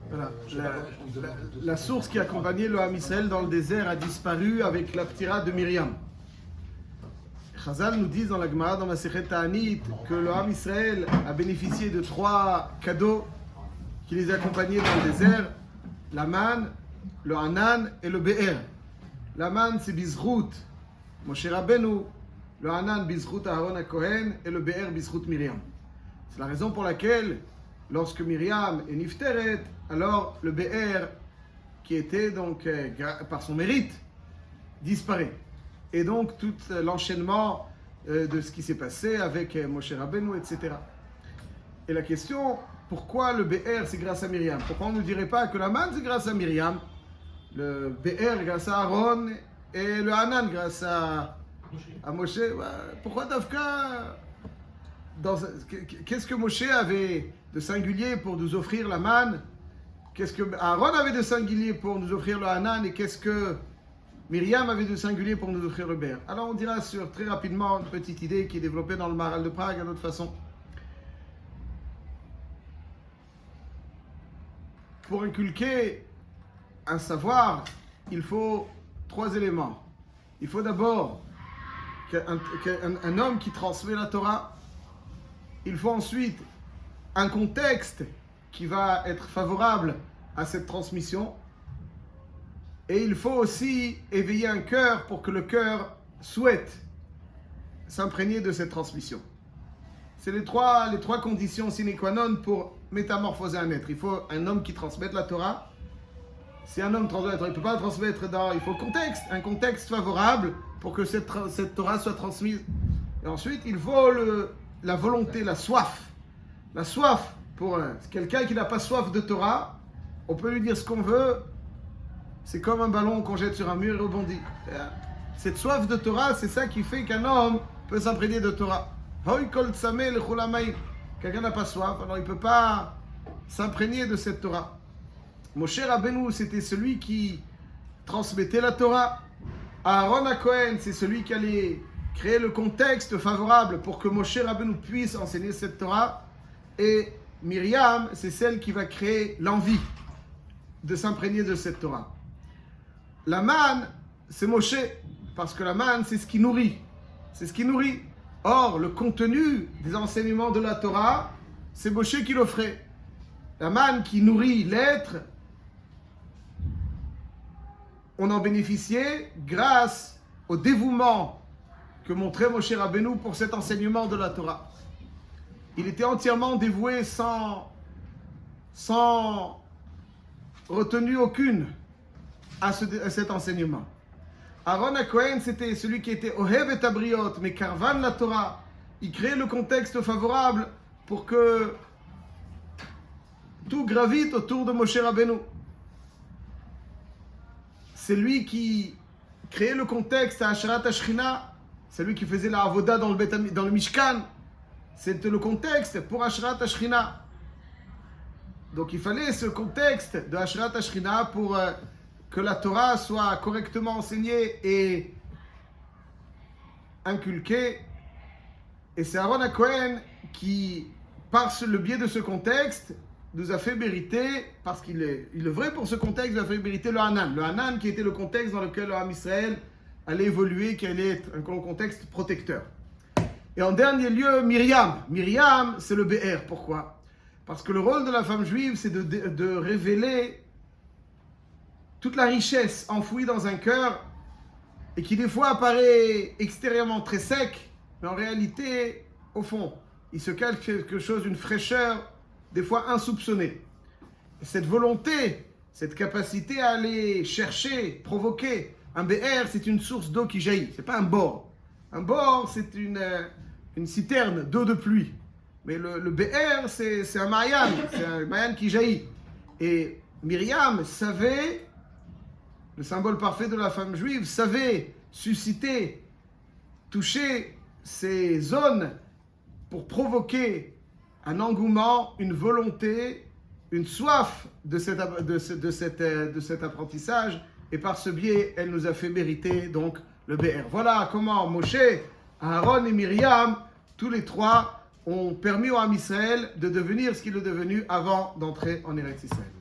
Voilà. La source qui accompagnait le Ham Israël dans le désert a disparu avec la ptira de Myriam. Chazal nous dit dans la Gemara, dans la Masechet Ta'anit, que le Ham Israël a bénéficié de 3 cadeaux qui les accompagnaient dans le désert: la manne, le Hanan et le Be'er. La manne, c'est Bizrout Moshe Rabbeinu, le Hanan Bizrout Aaron HaKohen et le Be'er Bizrout Myriam. C'est la raison pour laquelle, lorsque Myriam est Nifteret, alors le Be'er, qui était donc par son mérite, disparaît. Et donc tout l'enchaînement de ce qui s'est passé avec Moshe Rabbeinu, etc. Et la question, pourquoi le Be'er c'est grâce à Myriam? Pourquoi on ne dirait pas que la manne c'est grâce à Myriam, le Be'er grâce à Aaron et le Hanan grâce à Moshe? Pourquoi Dafka? Qu'est-ce que Moshe avait de singulier pour nous offrir la manne? Qu'est-ce que Aaron avait de singulier pour nous offrir le Hanan? Et qu'est-ce que Myriam avait de singulier pour nous offrir le Be'er? Alors on dira sur très rapidement une petite idée qui est développée dans le Maharal de Prague d'une autre façon. Pour inculquer un savoir, il faut 3 éléments. Il faut d'abord qu'un homme qui transmet la Torah. Il faut ensuite un contexte qui va être favorable à cette transmission. Et il faut aussi éveiller un cœur pour que le cœur souhaite s'imprégner de cette transmission. C'est les trois conditions sine qua non pour métamorphoser un être. Il faut un homme qui transmette la Torah. Si un homme transmet la Torah, il ne peut pas la transmettre il faut un contexte favorable pour que cette Torah soit transmise. Et ensuite, il faut la volonté, la soif. La soif pour quelqu'un qui n'a pas soif de Torah, on peut lui dire ce qu'on veut, c'est comme un ballon qu'on jette sur un mur et rebondit. Cette soif de Torah, c'est ça qui fait qu'un homme peut s'imprégner de Torah. Quelqu'un n'a pas soif, alors il ne peut pas s'imprégner de cette Torah. Moshe Rabbeinu, c'était celui qui transmettait la Torah. Aaron HaKohen, c'est celui qui allait créer le contexte favorable pour que Moshe Rabbeinu puisse enseigner cette Torah. Et Myriam, c'est celle qui va créer l'envie de s'imprégner de cette Torah. La manne, c'est Moshe, parce que la manne, c'est ce qui nourrit. C'est ce qui nourrit. Or, le contenu des enseignements de la Torah, c'est Moshe qui l'offrait. La manne qui nourrit l'être, on en bénéficiait grâce au dévouement que montrait Moshe Rabbeinu pour cet enseignement de la Torah. Il était entièrement dévoué sans retenue aucune à cet enseignement. Aaron HaKohen, c'était celui qui était Ohev et Abriot, mais Karvan la Torah. Il créait le contexte favorable pour que tout gravite autour de Moshe Rabbeinu. C'est lui qui créait le contexte à Asherat HaShechina. C'est lui qui faisait la avoda dans le Mishkan. C'était le contexte pour Asherat HaShechina. Donc il fallait ce contexte de Asherat HaShechina pour que la Torah soit correctement enseignée et inculquée. Et c'est Aaron HaKohen qui, par le biais de ce contexte, nous a fait mériter, parce qu'il œuvrait pour ce contexte, nous a fait mériter le Hanan. Le Hanan qui était le contexte dans lequel le Ham Israël allait évoluer, qui allait être un contexte protecteur. Et en dernier lieu, Myriam. Myriam, c'est le Be'er. Pourquoi? Parce que le rôle de la femme juive, c'est de révéler toute la richesse enfouie dans un cœur et qui des fois apparaît extérieurement très sec, mais en réalité, au fond, il se cache quelque chose, une fraîcheur, des fois insoupçonnée. Et cette volonté, cette capacité à aller chercher, provoquer, un Be'er, c'est une source d'eau qui jaillit, c'est pas un bord. Un bord, c'est une citerne d'eau de pluie. Mais le Be'er, c'est un Mayan qui jaillit. Et Myriam savait, le symbole parfait de la femme juive, savait susciter, toucher ces zones pour provoquer un engouement, une volonté, une soif de cet apprentissage. Et par ce biais, elle nous a fait mériter donc le Be'er. Voilà comment Moshe, Aaron et Myriam, tous les trois, ont permis au Ham Israël de devenir ce qu'il est devenu avant d'entrer en Eretz Israël.